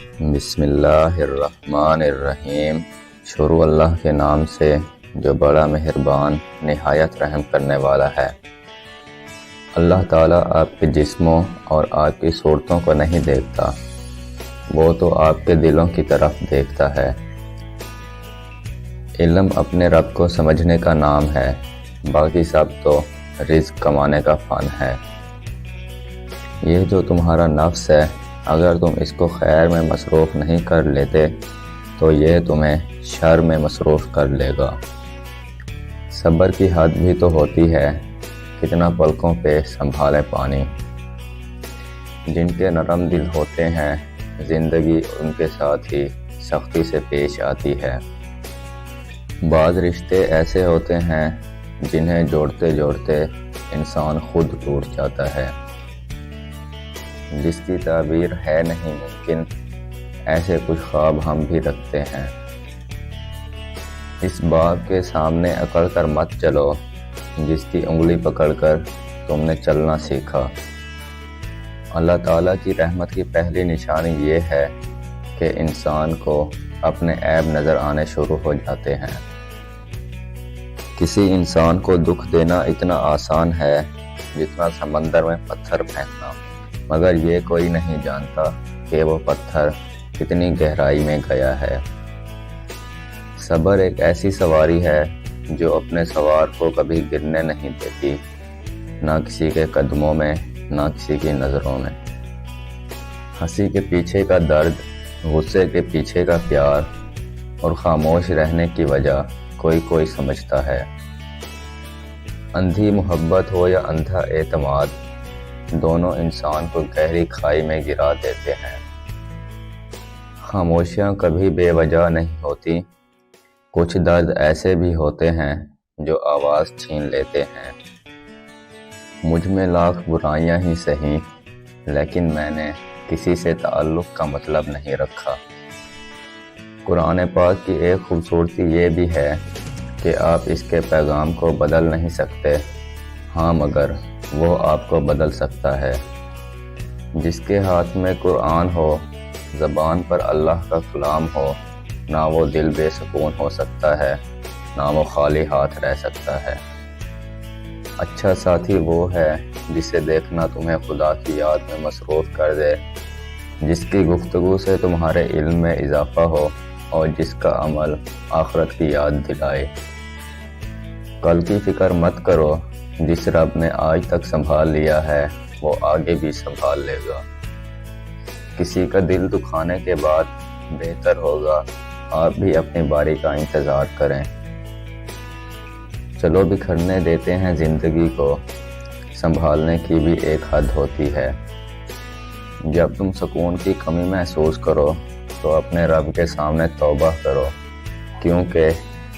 بسم اللہ الرحمن الرحیم۔ شروع اللہ کے نام سے جو بڑا مہربان نہایت رحم کرنے والا ہے۔ اللہ تعالیٰ آپ کے جسموں اور آپ کی صورتوں کو نہیں دیکھتا، وہ تو آپ کے دلوں کی طرف دیکھتا ہے۔ علم اپنے رب کو سمجھنے کا نام ہے، باقی سب تو رزق کمانے کا فن ہے۔ یہ جو تمہارا نفس ہے، اگر تم اس کو خیر میں مصروف نہیں کر لیتے تو یہ تمہیں شر میں مصروف کر لے گا۔ صبر کی حد بھی تو ہوتی ہے، کتنا پلکوں پہ سنبھالے پانی۔ جن کے نرم دل ہوتے ہیں، زندگی ان کے ساتھ ہی سختی سے پیش آتی ہے۔ بعض رشتے ایسے ہوتے ہیں جنہیں جوڑتے جوڑتے انسان خود ٹوٹ جاتا ہے۔ جس کی تعبیر ہے نہیں ممکن، ایسے کچھ خواب ہم بھی رکھتے ہیں۔ اس باغ کے سامنے اکڑ کر مت چلو، جس کی انگلی پکڑ کر تم نے چلنا سیکھا۔ اللہ تعالیٰ کی رحمت کی پہلی نشانی یہ ہے کہ انسان کو اپنے عیب نظر آنے شروع ہو جاتے ہیں۔ کسی انسان کو دکھ دینا اتنا آسان ہے جتنا سمندر میں پتھر پھینکنا، مگر یہ کوئی نہیں جانتا کہ وہ پتھر کتنی گہرائی میں گیا ہے۔ صبر ایک ایسی سواری ہے جو اپنے سوار کو کبھی گرنے نہیں دیتی، نہ کسی کے قدموں میں نہ کسی کی نظروں میں۔ ہنسی کے پیچھے کا درد، غصے کے پیچھے کا پیار اور خاموش رہنے کی وجہ کوئی سمجھتا ہے۔ اندھی محبت ہو یا اندھا اعتماد، دونوں انسان کو گہری کھائی میں گرا دیتے ہیں۔ خاموشیاں کبھی بے وجہ نہیں ہوتی، کچھ درد ایسے بھی ہوتے ہیں جو آواز چھین لیتے ہیں۔ مجھ میں لاکھ برائیاں ہی سہی، لیکن میں نے کسی سے تعلق کا مطلب نہیں رکھا۔ قرآن پاک کی ایک خوبصورتی یہ بھی ہے کہ آپ اس کے پیغام کو بدل نہیں سکتے، ہاں مگر وہ آپ کو بدل سکتا ہے۔ جس کے ہاتھ میں قرآن ہو، زبان پر اللہ کا کلام ہو، نہ وہ دل بے سکون ہو سکتا ہے، نہ وہ خالی ہاتھ رہ سکتا ہے۔ اچھا ساتھی وہ ہے جسے دیکھنا تمہیں خدا کی یاد میں مصروف کر دے، جس کی گفتگو سے تمہارے علم میں اضافہ ہو اور جس کا عمل آخرت کی یاد دلائے۔ کل کی فکر مت کرو، جس رب نے آج تک سنبھال لیا ہے وہ آگے بھی سنبھال لے گا۔ کسی کا دل دکھانے کے بعد بہتر ہوگا آپ بھی اپنی باری کا انتظار کریں۔ چلو بکھرنے دیتے ہیں زندگی کو، سنبھالنے کی بھی ایک حد ہوتی ہے۔ جب تم سکون کی کمی محسوس کرو تو اپنے رب کے سامنے توبہ کرو، کیونکہ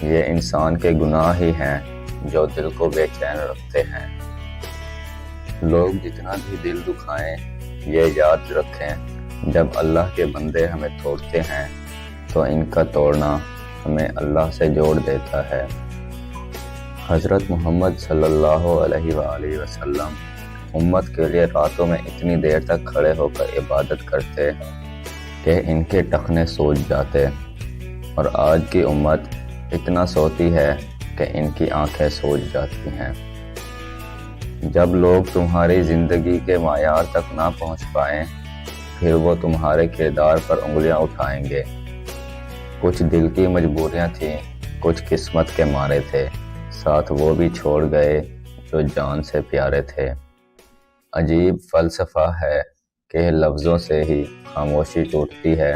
یہ انسان کے گناہ ہی ہیں جو دل کو بے چین رکھتے ہیں۔ لوگ جتنا بھی دل دکھائیں، یہ یاد رکھیں جب اللہ کے بندے ہمیں توڑتے ہیں تو ان کا توڑنا ہمیں اللہ سے جوڑ دیتا ہے۔ حضرت محمد صلی اللہ علیہ وآلہ وسلم امت کے لیے راتوں میں اتنی دیر تک کھڑے ہو کر عبادت کرتے کہ ان کے ٹخنے سوج جاتے، اور آج کی امت اتنا سوتی ہے کہ ان کی آنکھیں سوج جاتی ہیں۔ جب لوگ تمہاری زندگی کے معیار تک نہ پہنچ پائیں، پھر وہ تمہارے کردار پر انگلیاں اٹھائیں گے۔ کچھ دل کی مجبوریاں تھیں، کچھ قسمت کے مارے تھے، ساتھ وہ بھی چھوڑ گئے جو جان سے پیارے تھے۔ عجیب فلسفہ ہے کہ لفظوں سے ہی خاموشی ٹوٹتی ہے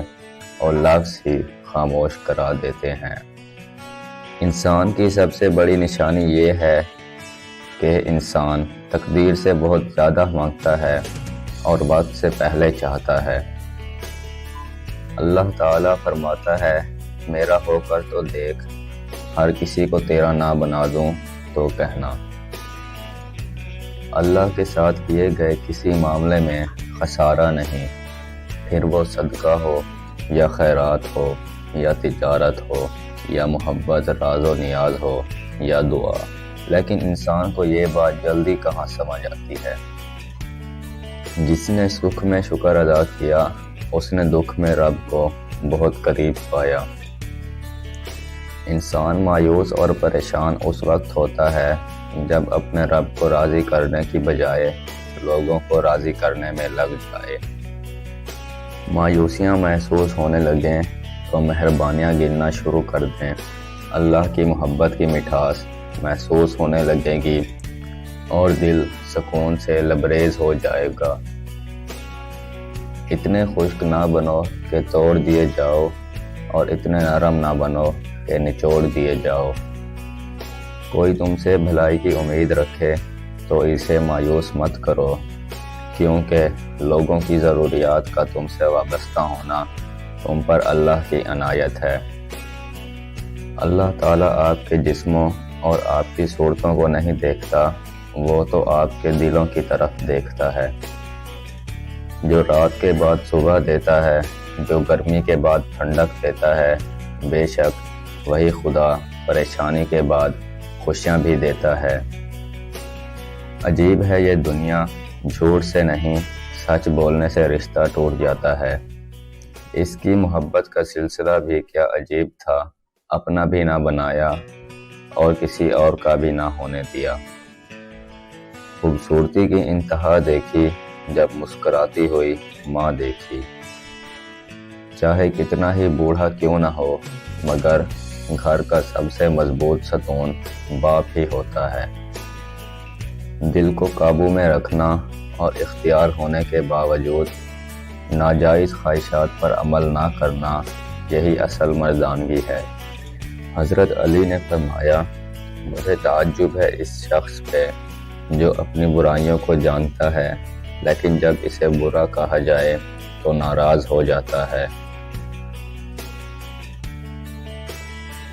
اور لفظ ہی خاموش کرا دیتے ہیں۔ انسان کی سب سے بڑی نشانی یہ ہے کہ انسان تقدیر سے بہت زیادہ مانگتا ہے اور وقت سے پہلے چاہتا ہے۔ اللہ تعالیٰ فرماتا ہے، میرا ہو کر تو دیکھ، ہر کسی کو تیرا نہ بنا دوں تو کہنا۔ اللہ کے ساتھ کیے گئے کسی معاملے میں خسارہ نہیں، پھر وہ صدقہ ہو یا خیرات ہو یا تجارت ہو یا محبت، راز و نیاز ہو یا دعا۔ لیکن انسان کو یہ بات جلدی کہاں سمجھ آتی ہے۔ جس نے سکھ میں شکر ادا کیا اس نے دکھ میں رب کو بہت قریب پایا۔ انسان مایوس اور پریشان اس وقت ہوتا ہے جب اپنے رب کو راضی کرنے کی بجائے لوگوں کو راضی کرنے میں لگ جائے۔ مایوسیاں محسوس ہونے لگیں تو مہربانیاں گننا شروع کر دیں۔ اللہ کی محبت کی مٹھاس محسوس ہونے لگے گی اور دل سکون سے لبریز ہو جائے گا۔ اتنے خشک نہ بنو کہ توڑ دیے جاؤ اور اتنے نرم نہ بنو کہ نچوڑ دیے جاؤ۔ کوئی تم سے بھلائی کی امید رکھے تو اسے مایوس مت کرو، کیونکہ لوگوں کی ضروریات کا تم سے وابستہ ہونا تم پر اللہ کی عنایت ہے۔ اللہ تعالیٰ آپ کے جسموں اور آپ کی صورتوں کو نہیں دیکھتا، وہ تو آپ کے دلوں کی طرف دیکھتا ہے۔ جو رات کے بعد صبح دیتا ہے، جو گرمی کے بعد ٹھنڈک دیتا ہے، بے شک وہی خدا پریشانی کے بعد خوشیاں بھی دیتا ہے۔ عجیب ہے یہ دنیا، جھوٹ سے نہیں سچ بولنے سے رشتہ ٹوٹ جاتا ہے۔ اس کی محبت کا سلسلہ بھی کیا عجیب تھا، اپنا بھی نہ بنایا اور کسی اور کا بھی نہ ہونے دیا۔ خوبصورتی کی انتہا دیکھی جب مسکراتی ہوئی ماں دیکھی۔ چاہے کتنا ہی بوڑھا کیوں نہ ہو، مگر گھر کا سب سے مضبوط ستون باپ ہی ہوتا ہے۔ دل کو قابو میں رکھنا اور اختیار ہونے کے باوجود ناجائز خواہشات پر عمل نہ کرنا، یہی اصل مردانگی ہے۔ حضرت علی نے فرمایا، مجھے تعجب ہے اس شخص پہ جو اپنی برائیوں کو جانتا ہے لیکن جب اسے برا کہا جائے تو ناراض ہو جاتا ہے۔